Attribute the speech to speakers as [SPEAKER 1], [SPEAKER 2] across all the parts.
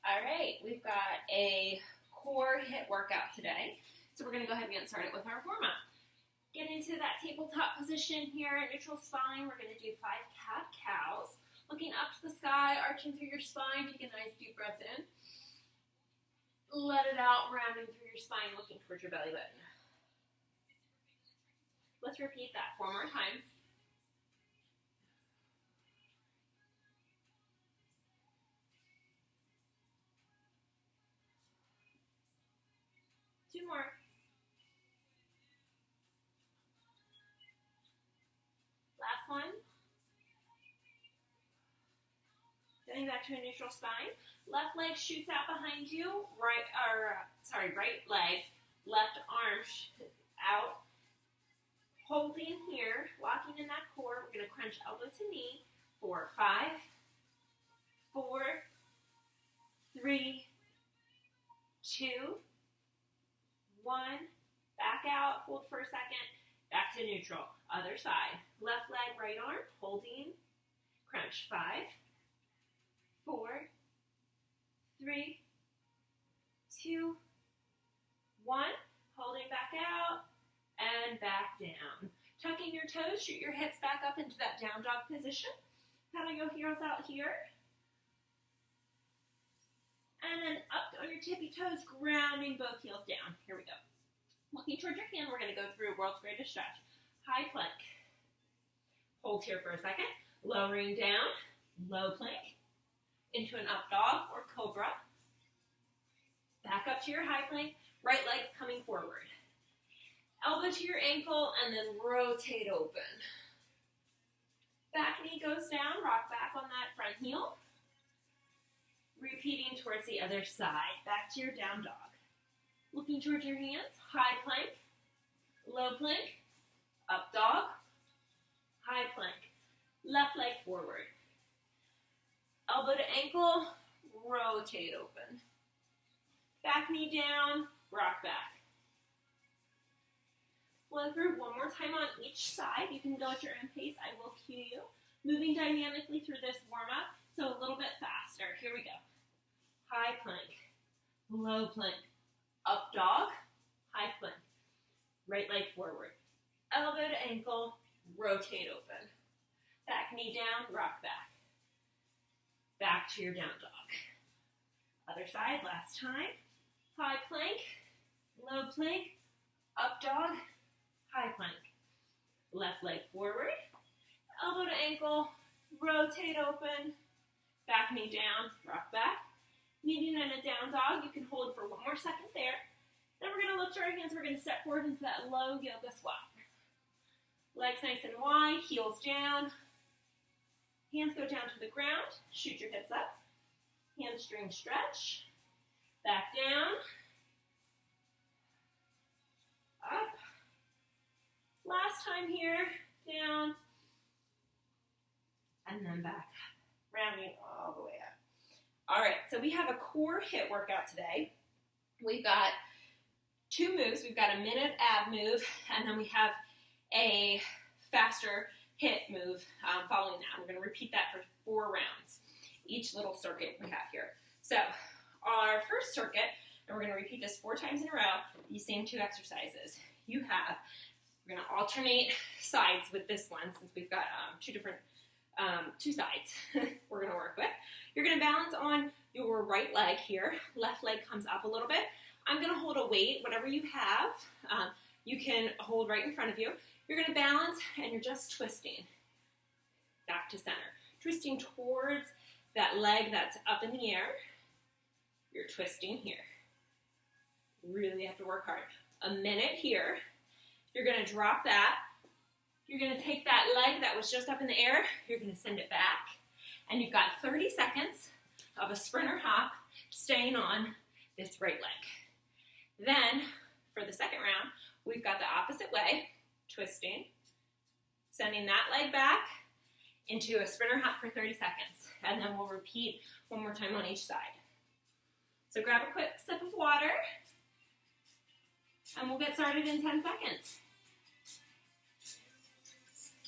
[SPEAKER 1] All right, we've got a core HIIT workout today. So we're going to go ahead and get started with our warm-up. Get into that tabletop position here at neutral spine. We're going to do 5 cat-cows. Looking up to the sky, arching through your spine. Take a nice deep breath in. Let it out, rounding through your spine, looking towards your belly button. Let's repeat that 4 more times. Two more. Last one. Getting back to a neutral spine. Left leg shoots out behind you. Right leg. Left arm out. Holding here. Locking in that core. We're going to crunch elbow to knee. 4, 5, 4, 3, 2, 1. Back out. Hold for a second. Back to neutral. Other side. Left leg, right arm. Holding. Crunch. 5, 4, 3, 2, 1. Holding back out and back down. Tucking your toes, shoot your hips back up into that down dog position. Paddle your heels out here. And then up on your tippy toes, grounding both heels down. Here we go. Looking towards your hand, we're going to go through world's greatest stretch. High plank. Hold here for a second. Lowering down, low plank. Into an up dog or cobra. Back up to your high plank. Right leg's coming forward. Elbow to your ankle and then rotate open. Back knee goes down. Rock back on that front heel. Repeating towards the other side. Back to your down dog. Looking towards your hands. High plank. Low plank. Up dog. High plank. Left leg forward. Elbow to ankle, rotate open. Back knee down, rock back. Flow through one more time on each side. You can go at your own pace. I will cue you. Moving dynamically through this warm-up, so a little bit faster. Here we go. High plank, low plank, up dog, high plank. Right leg forward. Elbow to ankle, rotate open. Back knee down, rock back. Back to your down dog. Other side, last time. High plank, low plank, up dog, high plank. Left leg forward, elbow to ankle, rotate open, back knee down, rock back. Meeting in a down dog, you can hold for 1 more second there. Then we're going to lift our hands, we're going to step forward into that low yoga squat. Legs nice and wide, heels down. Hands go down to the ground, shoot your hips up. Hamstring stretch. Back down. Up. Last time here, down. And then back up. Rounding all the way up. All right, so we have a core HIIT workout today. We've got 2 moves. We've got a minute ab move, and then we have a faster HIIT move following that. We're going to repeat that for 4 rounds, each little circuit we have here. So our first circuit, and we're going to repeat this 4 times in a row, these same 2 exercises. We're going to alternate sides with this one since we've got 2 sides we're going to work with. You're going to balance on your right leg here. Left leg comes up a little bit. I'm going to hold a weight, whatever you have. You can hold right in front of you. You're going to balance and you're just twisting back to center. Twisting towards that leg that's up in the air. You're twisting here. Really have to work hard. A minute here. You're going to drop that. You're going to take that leg that was just up in the air. You're going to send it back. And you've got 30 seconds of a sprinter hop staying on this right leg. Then, for the second round, we've got the opposite way. Twisting, sending that leg back into a sprinter hop for 30 seconds. And then we'll repeat 1 more time on each side. So grab a quick sip of water, and we'll get started in 10 seconds.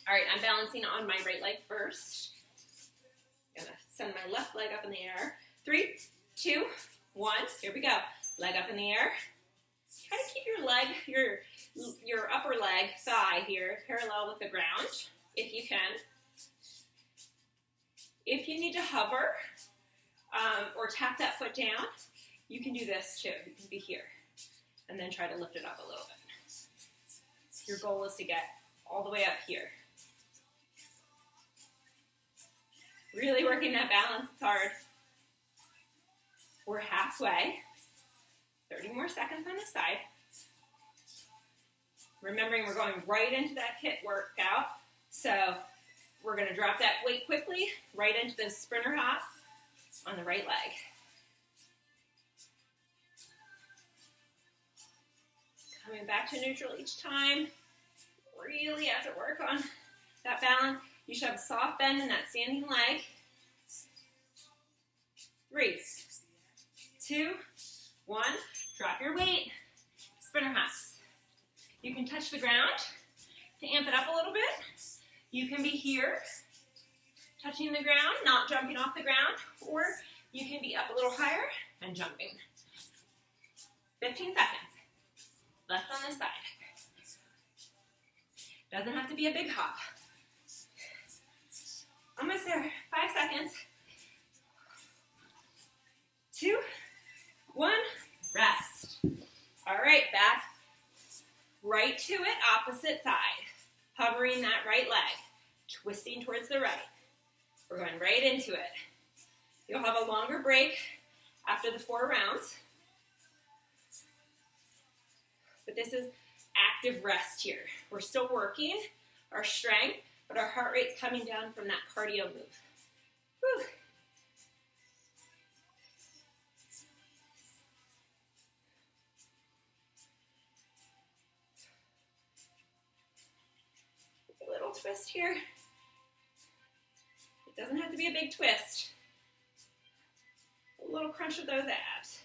[SPEAKER 1] All right, I'm balancing on my right leg first. I'm gonna send my left leg up in the air. 3, 2, 1. Here we go. Leg up in the air. Try to keep your leg, your upper leg, thigh here, parallel with the ground, if you can. If you need to hover or tap that foot down, you can do this too. You can be here and then try to lift it up a little bit. Your goal is to get all the way up here. Really working that balance, it's hard. We're halfway. 30 more seconds on this side. Remembering we're going right into that HIIT workout, so we're going to drop that weight quickly right into those sprinter hops on the right leg. Coming back to neutral each time. Really have to work on that balance. You should have a soft bend in that standing leg. 3, 2, 1. Drop your weight. Sprinter hops. You can touch the ground to amp it up a little bit. You can be here, touching the ground, not jumping off the ground, or you can be up a little higher and jumping. 15 seconds. Left on this side. Doesn't have to be a big hop. Almost there. 5 seconds. 2, 1, rest. All right, back right to it, opposite side. Hovering that right leg, twisting towards the right. We're going right into it. You'll have a longer break after the 4 rounds. But this is active rest here. We're still working our strength, but our heart rate's coming down from that cardio move. Whew. A little twist here. It doesn't have to be a big twist. A little crunch of those abs.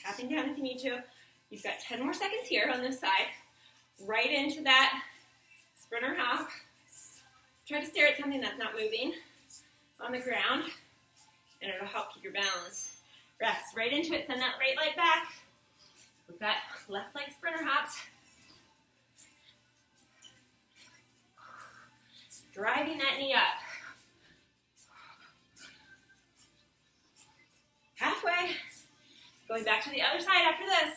[SPEAKER 1] Tapping down if you need to. You've got 10 more seconds here on this side. Right into that sprinter hop. Try to stare at something that's not moving on the ground, and it'll help keep your balance. Rest right into it. Send that right leg back. We've got left leg sprinter hops. Driving that knee up. Halfway. Going back to the other side after this.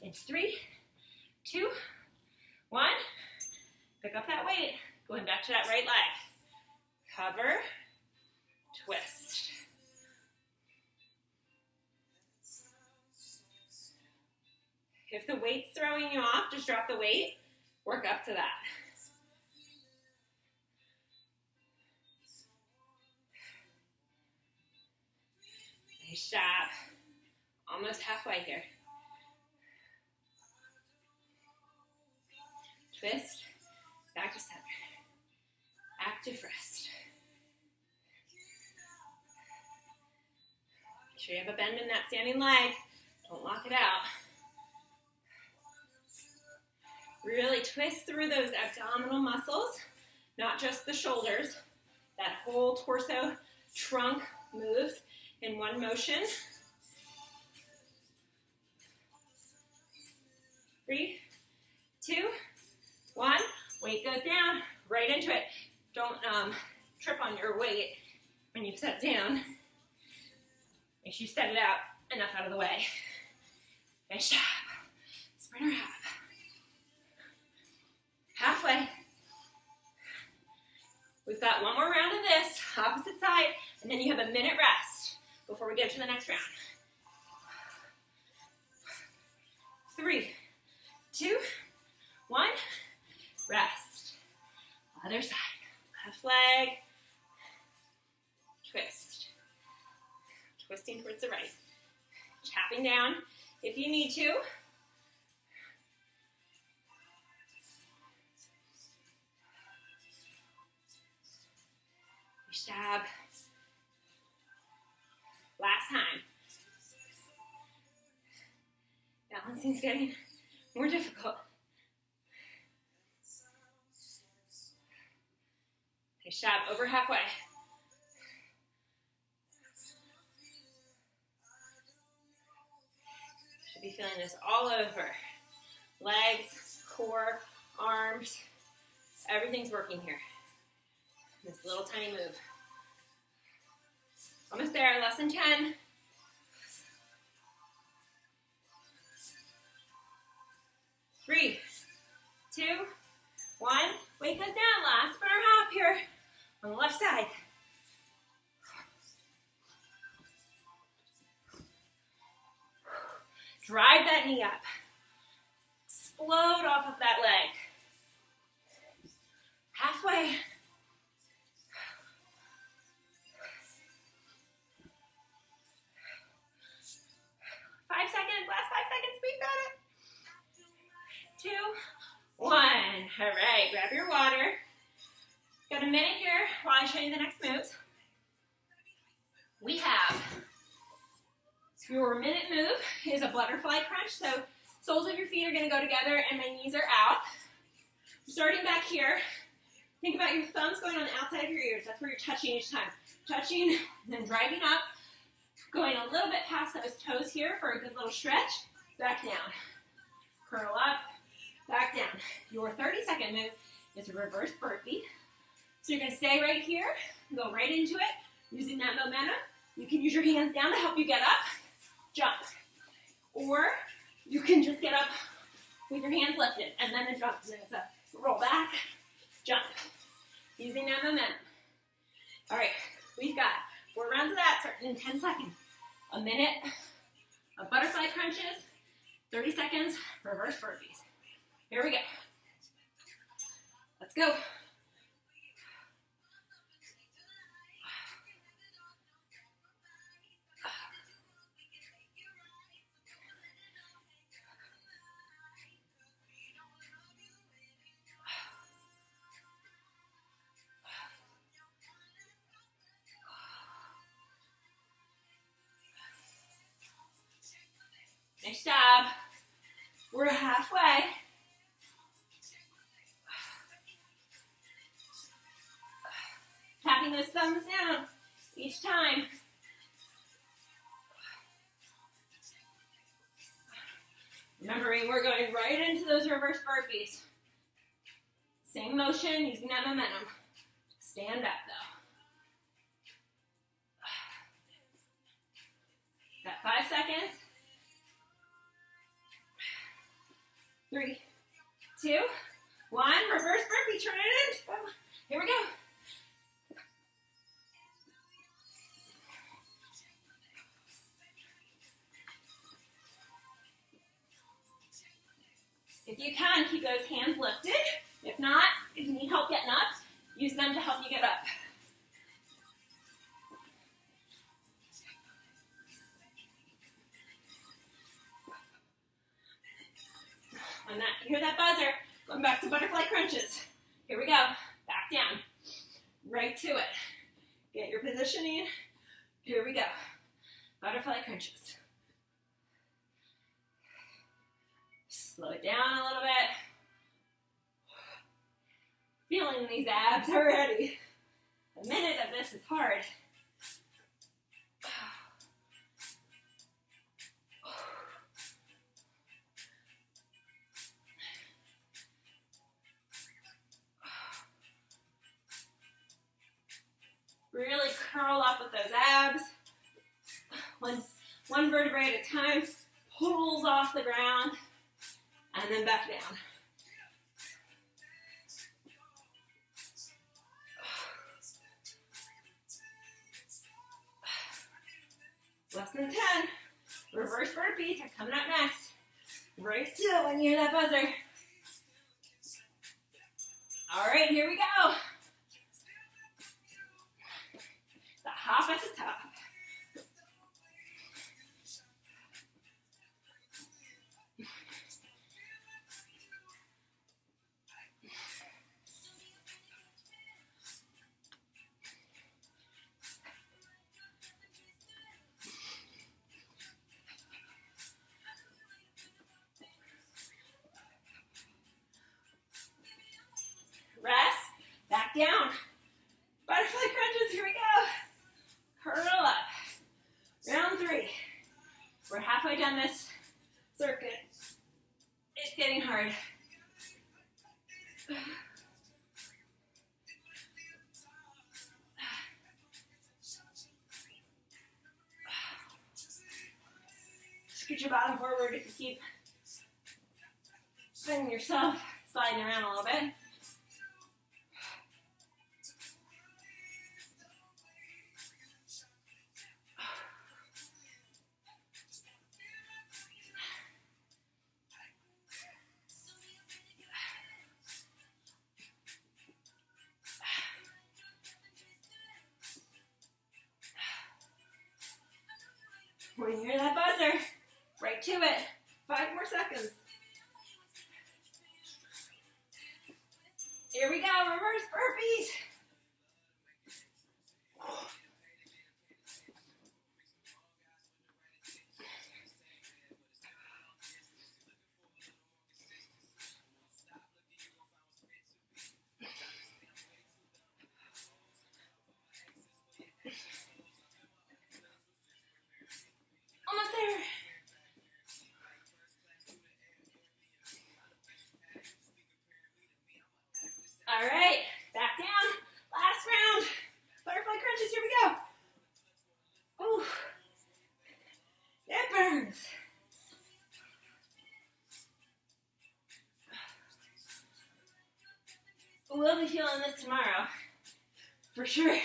[SPEAKER 1] In 3, 2, 1. Pick up that weight. Going back to that right leg. Hover. Twist. If the weight's throwing you off, just drop the weight. Work up to that. Nice job. Almost halfway here. Twist. Back to center. Active rest. Make sure you have a bend in that standing leg. Don't lock it out. Really twist through those abdominal muscles, not just the shoulders. That whole torso trunk moves in one motion. 3, 2, 1. Weight goes down, right into it. Don't trip on your weight when you set down. Make sure you set it enough out of the way. Nice job. Sprinter hop. Halfway. We've got one more round of this, opposite side, and then you have a minute rest before we get to the next round. 3, 2, 1, rest. Other side. Left leg. Twist. Twisting towards the right. Tapping down if you need to. Jab. Last time. Balancing's getting more difficult. Nice job, over halfway. Should be feeling this all over. Legs, core, arms, everything's working here. This little tiny move. Almost there, less than 10. Three, 2, 1. Weight goes down, last but our half here on the left side. Drive that knee up. Explode off of that leg. Halfway. Five seconds, last 5 seconds, we've got it. 2, 1. All right, grab your water. Got a minute here while I show you the next moves. We have your minute move is a butterfly crunch. So soles of your feet are going to go together and my knees are out. Starting back here, think about your thumbs going on the outside of your ears. That's where you're touching each time. Touching, then driving up. Going a little bit past those toes here for a good little stretch. Back down. Curl up. Back down. Your 30-second move is a reverse burpee. So you're going to stay right here, go right into it, using that momentum. You can use your hands down to help you get up, jump. Or you can just get up with your hands lifted, and then a jump. And then it's a roll back, jump. Using that momentum. All right, we've got 4 rounds of that starting in 10 seconds. A minute of butterfly crunches, 30 seconds, reverse burpees. Here we go. Let's go. Nice job. We're halfway. Tapping those thumbs down each time. Remembering we're going right into those reverse burpees. Same motion, using that momentum. Stand up though. Got 5 seconds. 3, 2, 1. Reverse burpee, turn it in. Here we go. If you can, keep those hands lifted. If not, if you need help getting up, use them to help you get up. When you hear that buzzer, going back to butterfly crunches. Here we go. Back down. Right to it. Get your positioning. Here we go. Butterfly crunches. Slow it down a little bit. Feeling these abs already. A minute of this is hard. Really curl up with those abs. One vertebrae at a time. Pulls off the ground. And then back down. Less than 10. Reverse burpees are coming up next. Right to it when you hear that buzzer. All right, here we go. The hop at the top. down. Butterfly crunches, here we go. Curl up. Round 3. We're halfway down this circuit. It's getting hard. Scoot your bottom forward if you keep spinning yourself, sliding around a little bit. When you hear that buzzer, right to it. 5 more seconds. Here we go, reverse burpees. Almost there. All right, back down. Last round. Butterfly crunches, here we go. Oh, it burns. We'll be feeling this tomorrow, for sure.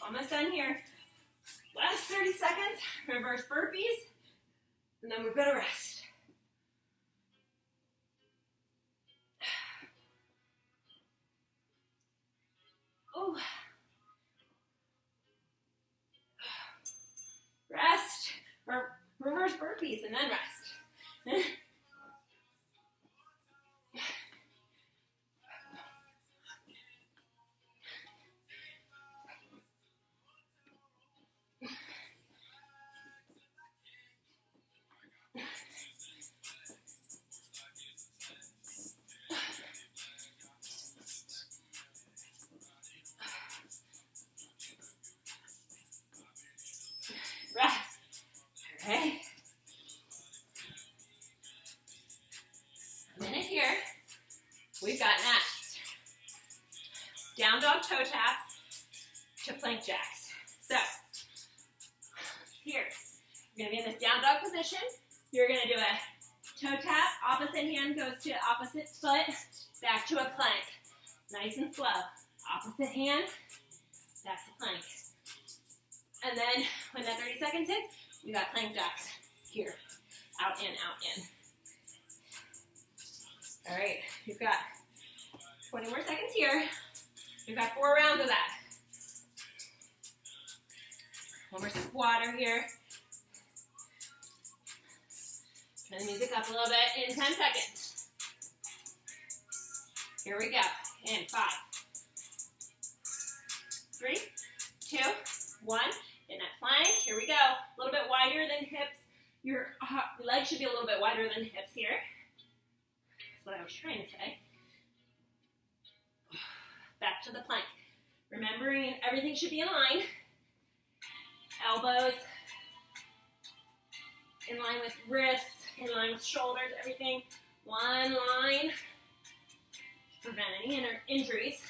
[SPEAKER 1] Almost done here. Last 30 seconds, reverse burpees, and then we're gonna rest. Oh. Rest, or reverse burpees, and then rest. Rest. All right. A minute here. We've got next down dog toe taps to plank jacks. So here, you're going to be in this down dog position. You're going to do a toe tap. Opposite hand goes to opposite foot. Back to a plank. Nice and slow. Opposite hand. Back to plank. And then when that 30 seconds hits, we got plank jacks here. Out, in, out, in. All right, you've got 20 more seconds here. You've got 4 rounds of that. One more sip of water here. Turn the music up a little bit in 10 seconds. Here we go. In 5, 3, 2, 1. In that plank. Here we go. A little bit wider than hips. Your legs should be a little bit wider than hips here. That's what I was trying to say. Back to the plank. Remembering everything should be in line. Elbows in line with wrists, in line with shoulders, everything. One line. Prevent any injuries.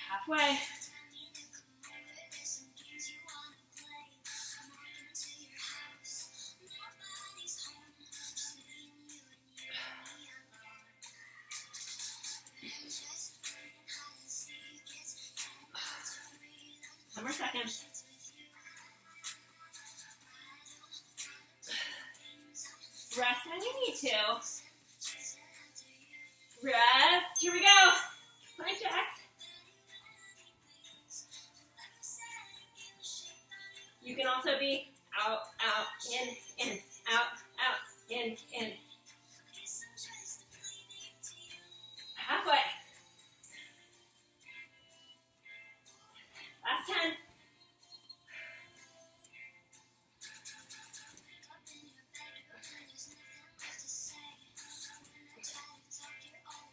[SPEAKER 1] Halfway. Some more seconds. Rest when you need to. Rest. Here we go. plank jacks. You can also be out, out, in, out, out, in. Halfway. Last 10.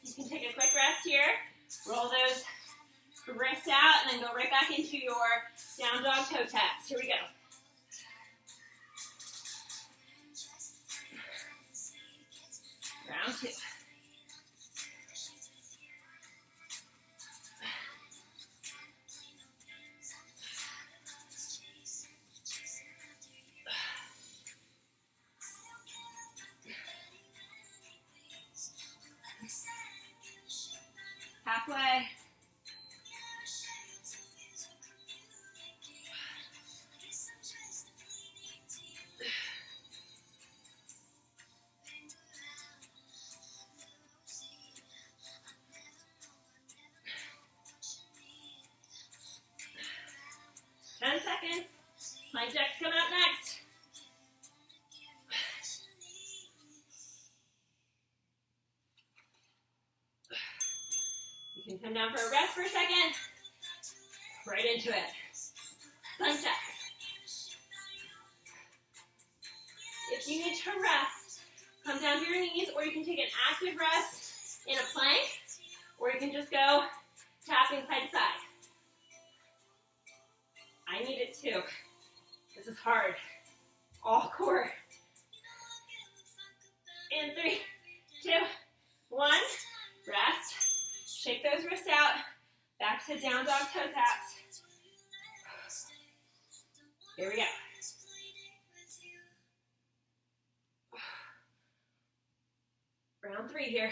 [SPEAKER 1] You can take a quick rest here. Roll those wrists out and then go right back into your down dog toe taps. Here we go. Round 2. Halfway. Seconds. My jack's coming up next. You can come down for a rest for a second. Right into it. Plank jacks. If you need to rest, come down to your knees, or you can take an active rest in a plank, or you can just go tapping side to side. I need it too. This is hard. All core. In 3, 2, 1. Rest. Shake those wrists out. Back to down dog toe taps. Here we go. Round 3 here.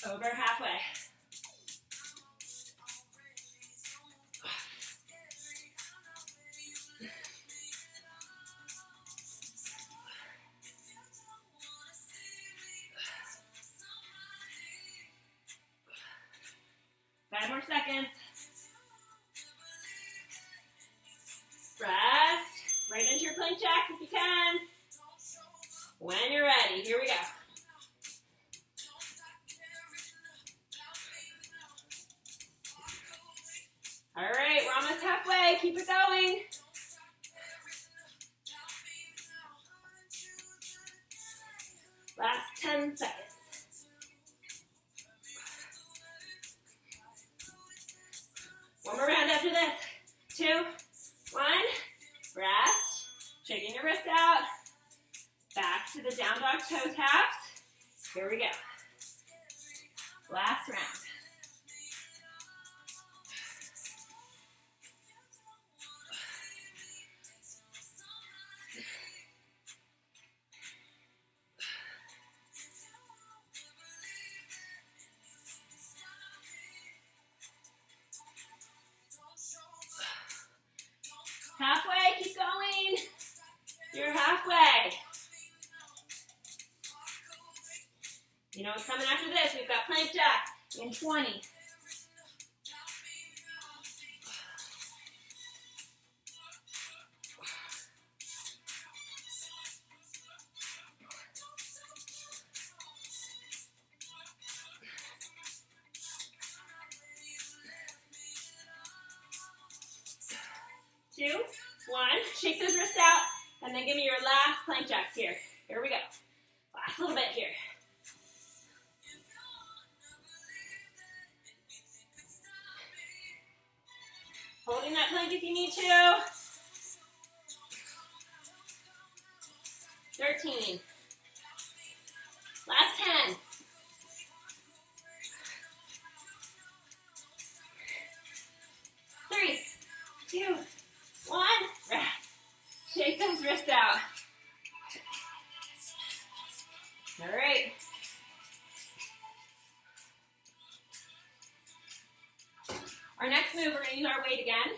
[SPEAKER 1] Over halfway. Five more seconds. Rest. Right into your plank jacks if you can. When you're ready, here we go. All right, we're almost halfway. Keep it going. Last 10 seconds. One more round after this. 2, 1. Rest. Shaking your wrists out. Back to the down dog toe taps. Here we go. Last round. Halfway, keep going. You're halfway. You know what's coming after this? We've got plank jacks in 20. Two, 1. Shake those wrists out, and then give me your last plank jacks here. Here we go. Last little bit here. Holding that plank if you need to. 13. Last 10. 3, 2, 1. Rest. Shake those wrists out. weight again.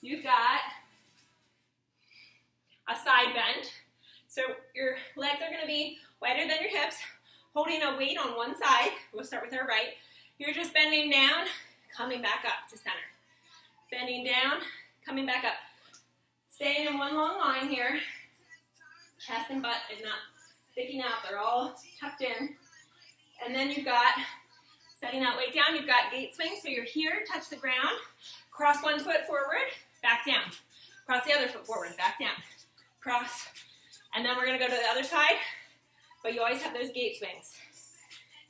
[SPEAKER 1] You've got a side bend. So your legs are gonna be wider than your hips, holding a weight on one side. We'll start with our right. You're just bending down, coming back up to center. Bending down, coming back up. Staying in one long line here. Chest and butt is not sticking out, they're all tucked in. And then you've got, setting that weight down, you've got gate swing, so you're here, touch the ground, cross one foot forward, back down. Cross the other foot forward, back down. Cross, and then we're gonna go to the other side, but you always have those gate swings.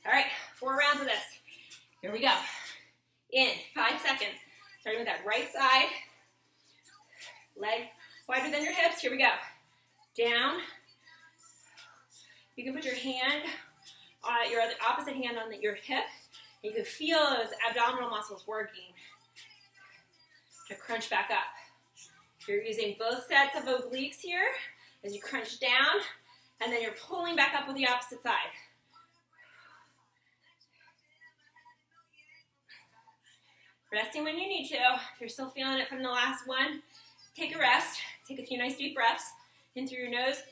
[SPEAKER 1] All right, 4 rounds of this. Here we go. In 5 seconds. Starting with that right side. Legs wider than your hips. Here we go. Down. You can put your hand, your other opposite hand on your hip. And you can feel those abdominal muscles working to crunch back up. You're using both sets of obliques here as you crunch down, and then you're pulling back up with the opposite side. Resting when you need to. If you're still feeling it from the last one, take a rest. Take a few nice deep breaths in through your nose,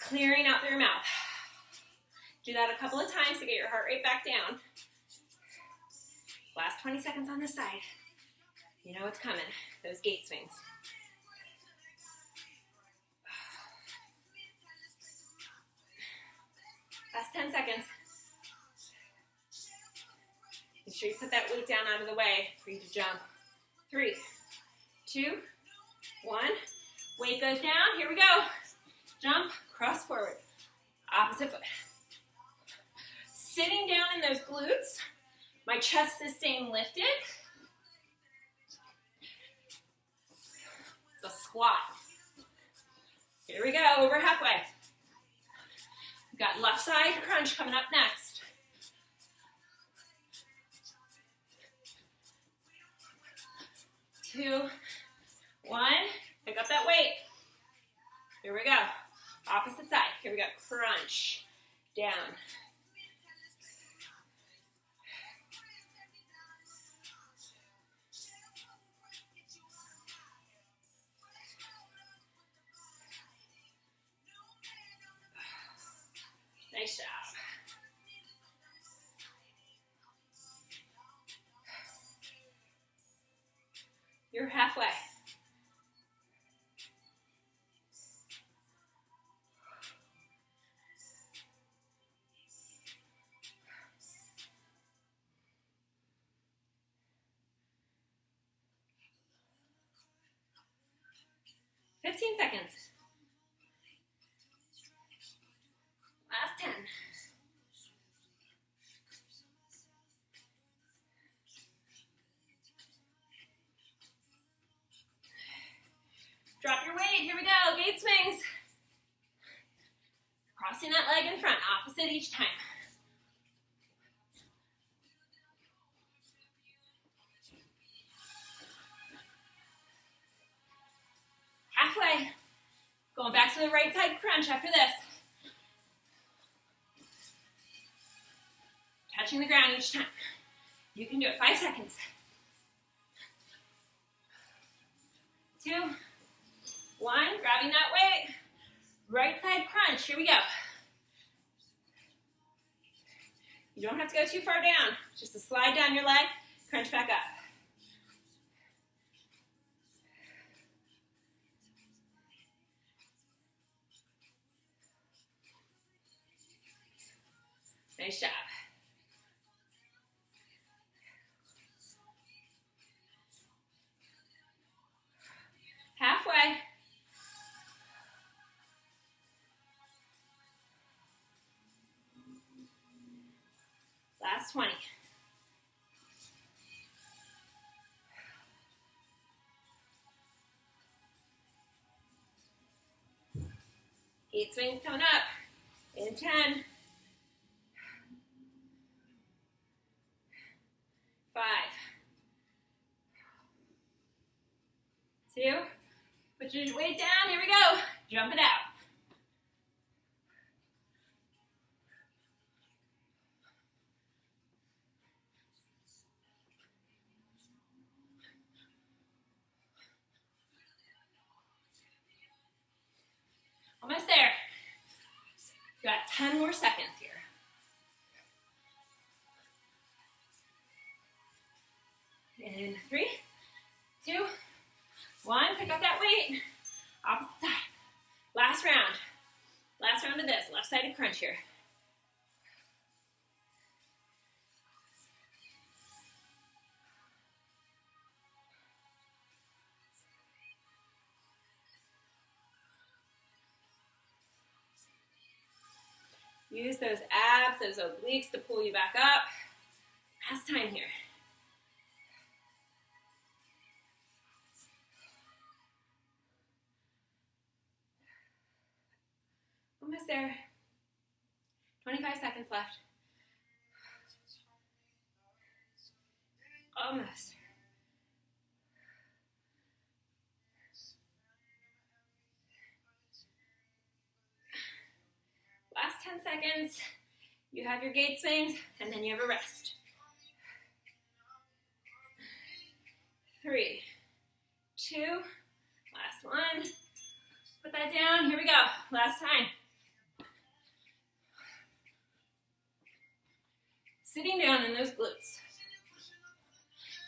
[SPEAKER 1] clearing out through your mouth. Do that a couple of times to get your heart rate back down. Last 20 seconds on this side. You know what's coming, those gate swings. Last 10 seconds. Make sure you put that weight down out of the way for you to jump. 3, 2, 1. Weight goes down. Here we go. Jump, cross forward. Opposite foot. Sitting down in those glutes. My chest is staying lifted. It's a squat. Here we go, over halfway. We've got left side crunch coming up next. Two, 1, pick up that weight. Here we go. Opposite side. Here we go. Crunch. Down. Nice job. You're halfway. Fifteen seconds. Last 10. Drop your weight. Here we go. Gate swings. Crossing that leg in front. Opposite each time. Halfway. Going back to the right side crunch after this. Touching the ground each time. You can do it. 5 seconds. 2, 1, grabbing that weight. Right side crunch. Here we go. You don't have to go too far down. Just to slide down your leg, crunch back up. Nice job. Halfway. Last 20. Gate swings coming up in 10. 5. 2. Put your weight down. Here we go. Jump it out. 10 more seconds here. In 3, 2, 1. Pick up that weight. Opposite side. Last round. Last round of this. Left-sided crunch here. Use those abs, those obliques to pull you back up. Last time here. Almost there. 25 seconds left. Almost. Last 10 seconds. You have your gate swings, and then you have a rest. 3, 2, last one. Put that down. Here we go. Last time. Sitting down in those glutes.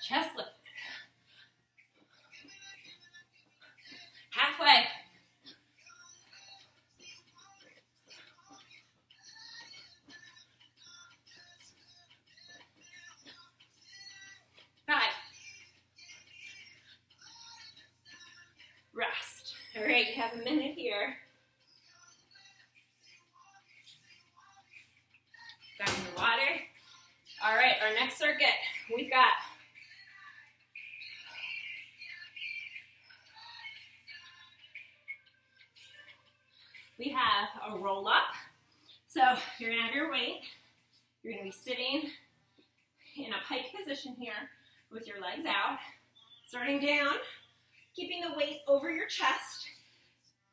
[SPEAKER 1] Chest lifted. Halfway. 5. Rest. All right, you have a minute here. Grab your water. All right, our next circuit, we've got a roll up. So you're gonna have your weight. You're gonna be sitting in a pike position here with your legs out, starting down, keeping the weight over your chest.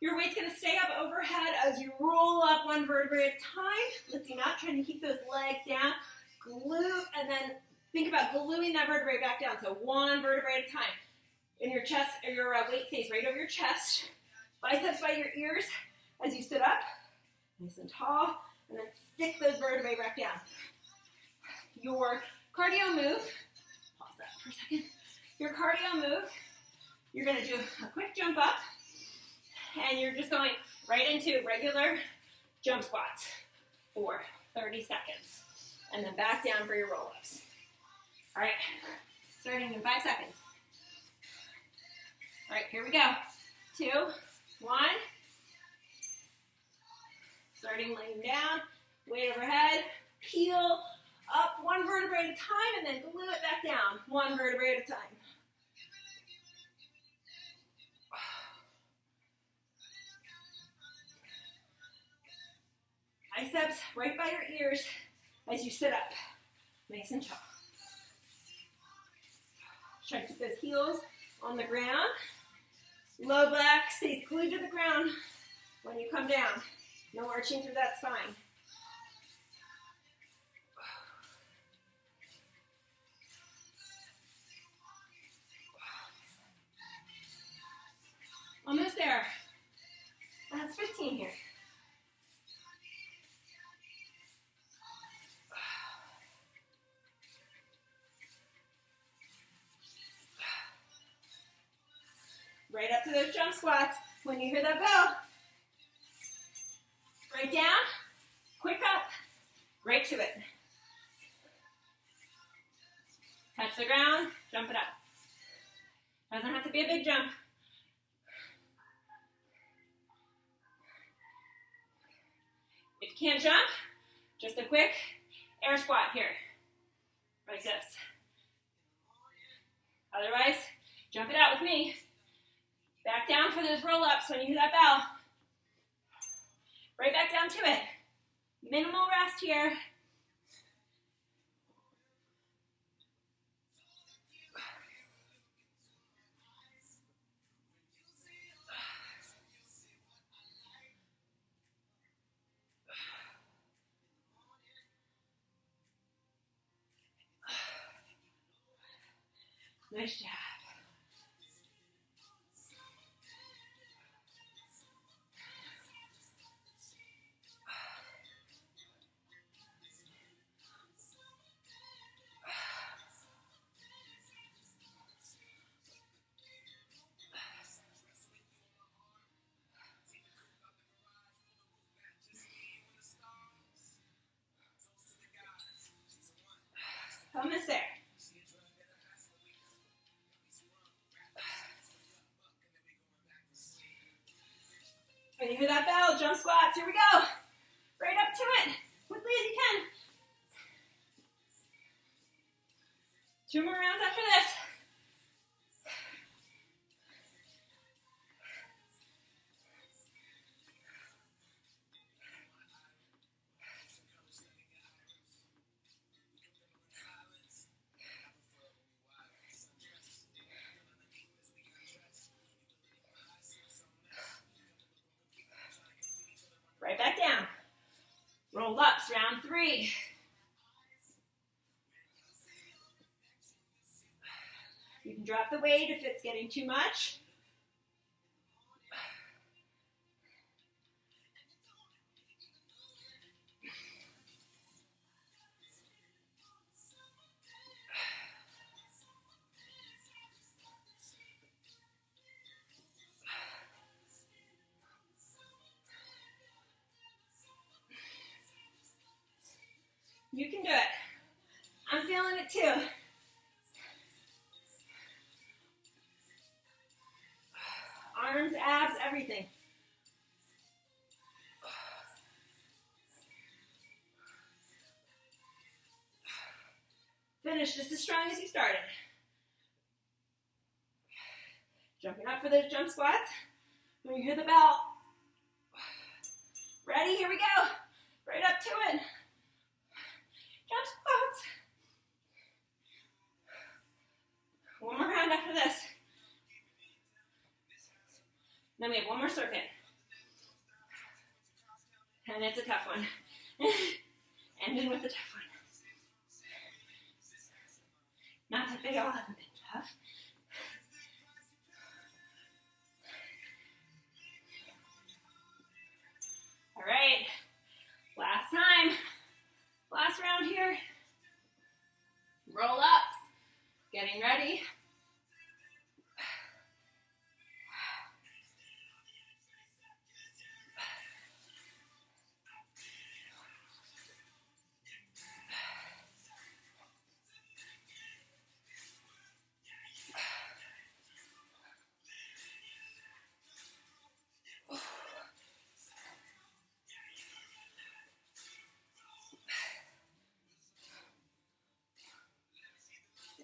[SPEAKER 1] Your weight's gonna stay up overhead as you roll up one vertebrae at a time, lifting up, trying to keep those legs down, glute, and then think about gluing that vertebrae back down. So one vertebrae at a time. And your chest, or your weight stays right over your chest. Biceps by your ears as you sit up, nice and tall, and then stick those vertebrae back down. Your cardio move, pause that for a second. Your cardio move, you're gonna do a quick jump up, and you're just going right into regular jump squats for 30 seconds. And then back down for your roll-ups. All right, starting in 5 seconds. All right, here we go. 2, 1. Starting laying down, weight overhead, peel up one vertebrae at a time, and then glue it back down, one vertebrae at a time. Biceps right by your ears as you sit up, nice and tall. Try to keep those heels on the ground. Low back stays glued to the ground when you come down. No arching through that spine. Almost there. That's 15 here. Right up to those jump squats. When you hear that bell, right down, quick up, right to it. Touch the ground, jump it up. Doesn't have to be a big jump. If you can't jump, just a quick air squat here, like this. Otherwise, jump it out with me. Back down for those roll-ups when you hear that bell. Right back down to it. Minimal rest here. Nice job. When you hear that bell, jump squats. Here we go. Right up to it. Quickly as you can. 2 more rounds after this. Right back down. Roll ups, round 3. You can drop the weight if it's getting too much. You can do it. I'm feeling it too. Arms, abs, everything. Finish just as strong as you started. Jumping up for those jump squats. When you hear the bell. Ready? Here we go. Right up to it. Jump squats. One more round after this. Then we have one more circuit. And it's a tough one. Ending with a tough one. Not that they all haven't been tough. All right. Last time. Last round here. Roll ups. Getting ready.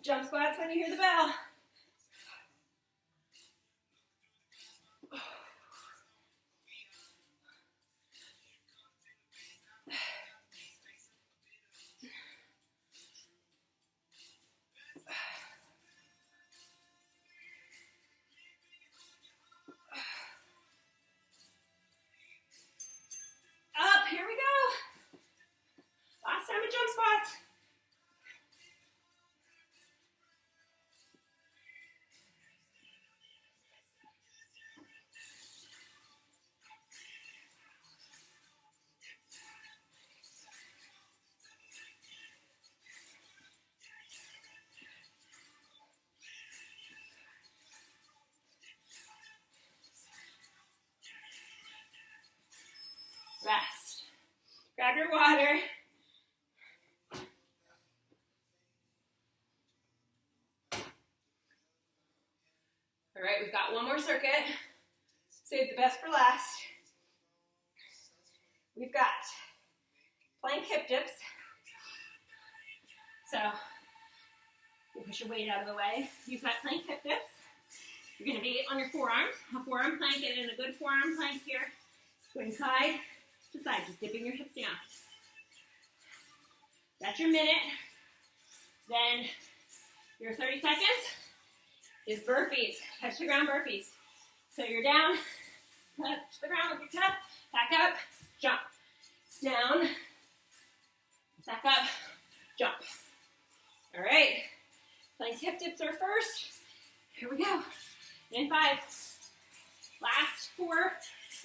[SPEAKER 1] Jump squats when you hear the bell. Up, here we go. Last time with jump squats. Rest. Grab your water. All right, we've got one more circuit. Save the best for last. We've got plank hip dips. So, you push your weight out of the way. You've got plank hip dips. You're going to be on your forearms. A forearm plank, get in a good forearm plank here. Going side to side, just dipping your hips down. That's your minute. Then your 30 seconds is burpees, touch the ground burpees. So you're down, touch the ground with your chest, back up, jump. Down, back up, jump. All right, plank hip dips are first. Here we go. In 5. Last 4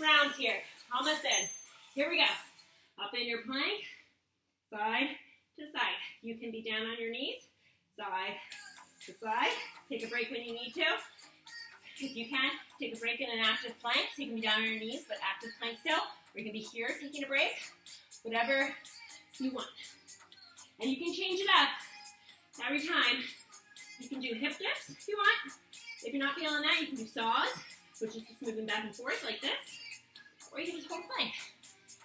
[SPEAKER 1] rounds here. Almost in. Here we go. Up in your plank, side to side. You can be down on your knees, side to side. Take a break when you need to. If you can, take a break in an active plank, so you can be down on your knees, but active plank still. Or you can be here taking a break. Whatever you want. And you can change it up every time. You can do hip dips if you want. If you're not feeling that, you can do saws, which is just moving back and forth like this. or you can just hold plank.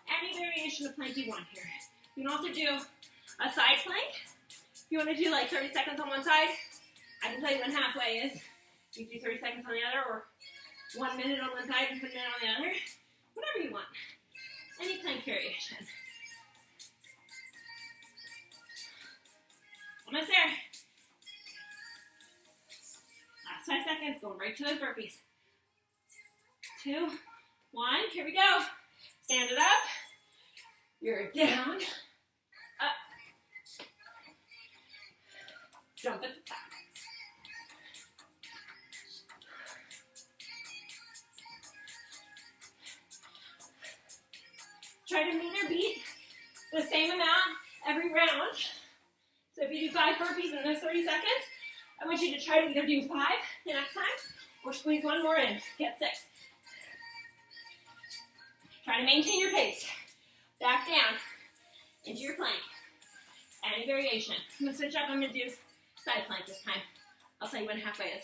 [SPEAKER 1] Any variation of plank you want here. You can also do a side plank. If you want to do like 30 seconds on one side, I can tell you when halfway is. You can do 30 seconds on the other, or 1 minute on one side and 1 minute on the other. Whatever you want. Any plank variation. Almost there. Last 5 seconds, going right to those burpees. 2, 1, here we go. Stand it up. You're down, up, jump at the top. Try to meet or beat the same amount every round. So if you do 5 burpees in those 30 seconds, I want you to try to either do 5 the next time or squeeze 1 more in. Get 6. Try to maintain your pace. Back down into your plank. Any variation. I'm going to switch up. I'm going to do side plank this time. I'll tell you when halfway is.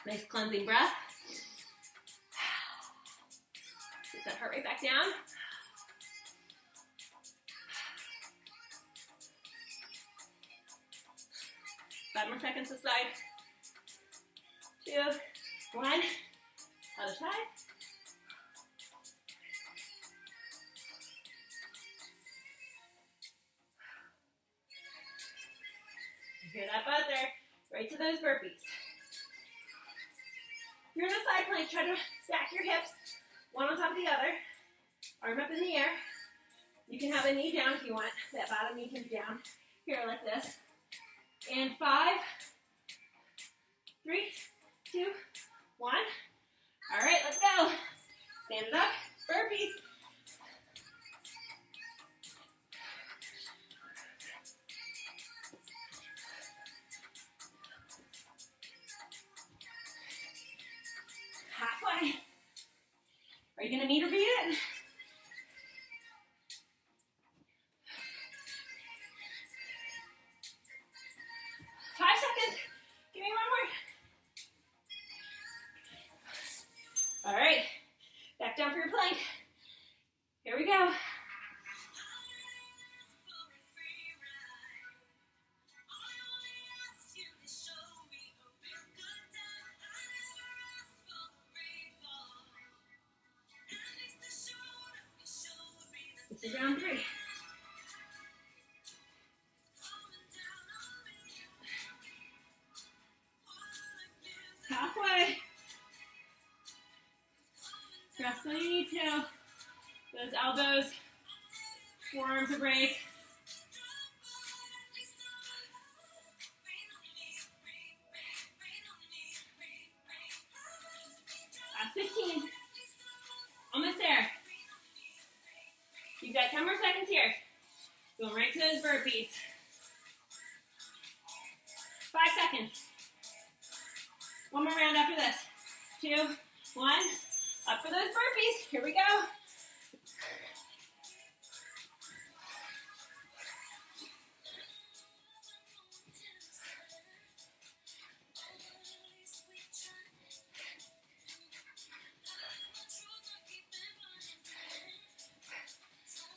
[SPEAKER 1] Nice cleansing breath. Get that heart rate back down. Five more seconds this side. 2, 1. Other side. Hear that buzzer? Right to those burpees. If you're in a side plank, try to stack your hips, one on top of the other. Arm up in the air. You can have a knee down if you want. That bottom knee can be down. Here, like this. And 5, 3, 2, 1. All right, let's go. Stand it up. Burpees. Halfway. Are you going to meet or beat it? Give me 1 more. All right. Back down for your plank. Here we go. This is round 3. Halfway. Rest when you need to. Those elbows, forearms a break. Last 15. Almost there. You've got 10 more seconds here. Going right to those burpees. 5 seconds. 1 more round after this. 2, 1. Up for those burpees. Here we go.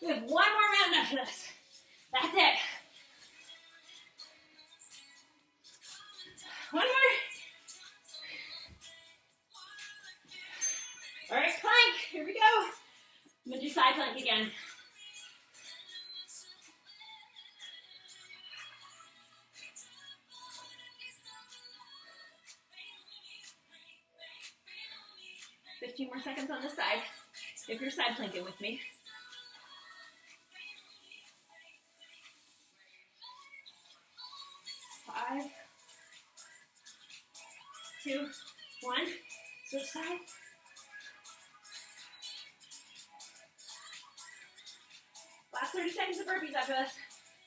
[SPEAKER 1] We have 1 more round after this. That's it. 1 more. All right, plank. Here we go. I'm going to do side plank again. $15 more seconds on this side. If you're side planking with me. 5, 2, 1. Switch sides. Last 30 seconds of burpees after this.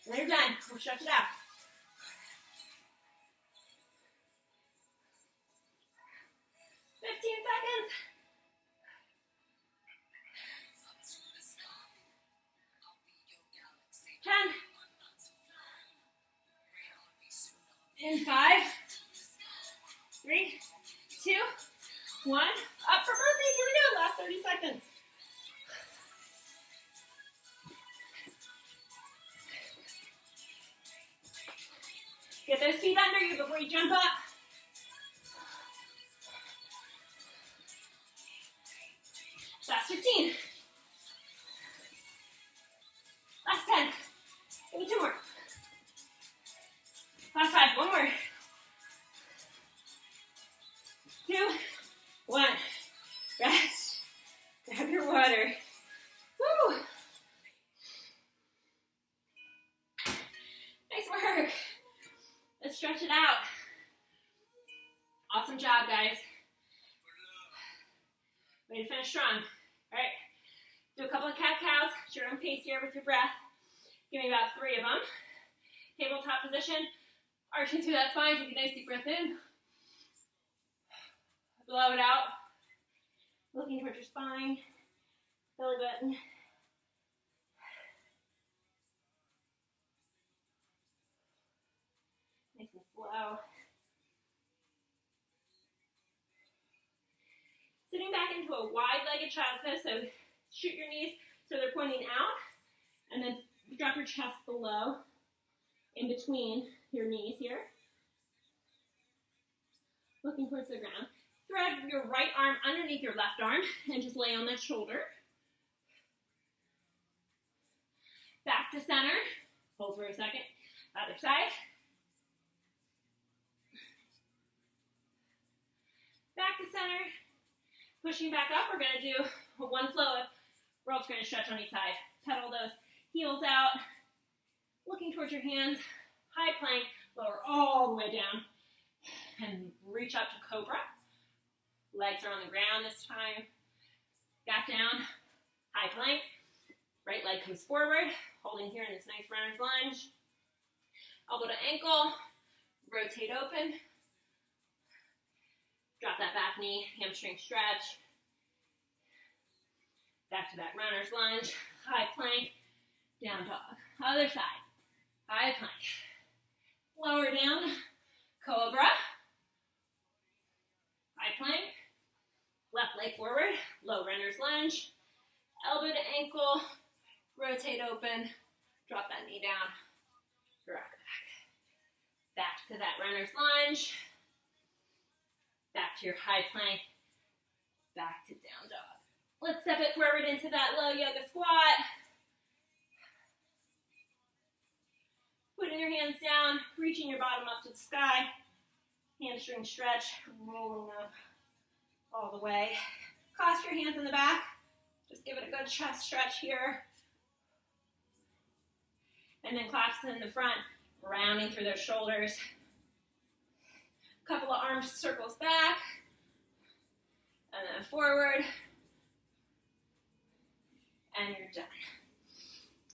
[SPEAKER 1] And then you're done. We'll stretch it out. 15 seconds. 10. In 5, 3, 2, 1. Up for burpees. Here we go. Last 30 seconds. Get those feet under you before you jump up. Last 15. Last 10. Give me 2 more. Last 5. 1 more. 2. 1. Rest. Grab your water. Woo! Nice work. Let's stretch it out. Awesome job, guys. Way to finish strong. All right. Do a couple of cat-cows at your own pace here with your breath. Give me about 3 of them. Tabletop position. Arching through that spine. Take a nice deep breath in. Blow it out. Looking towards your spine. Belly button. Nice and slow. Sitting back into a wide-legged child's pose, so shoot your knees so they're pointing out, and then drop your chest below, in between your knees here. Looking towards the ground. Thread your right arm underneath your left arm, and just lay on that shoulder. Back to center. Hold for a second. Other side. Back to center. Pushing back up, we're going to do one flow of ropes. We're going to stretch on each side. Pedal those heels out. Looking towards your hands. High plank. Lower all the way down. And reach up to cobra. Legs are on the ground this time. Back down. High plank. Right leg comes forward. Holding here in this nice runner's lunge. Elbow to ankle. Rotate open. Drop that back knee, hamstring stretch. Back to that runner's lunge. High plank, down dog. Other side. High plank. Lower down, cobra. High plank. Left leg forward, low runner's lunge. Elbow to ankle, rotate open. Drop that knee down. Rock back. Back to that runner's lunge. Back to your high plank, back to down dog. Let's step it forward into that low yoga squat. Putting your hands down, reaching your bottom up to the sky. Hamstring stretch, rolling up all the way. Clasp your hands in the back. Just give it a good chest stretch here. And then clasp in the front, rounding through those shoulders. Couple of arms circles back, and then forward, and you're done.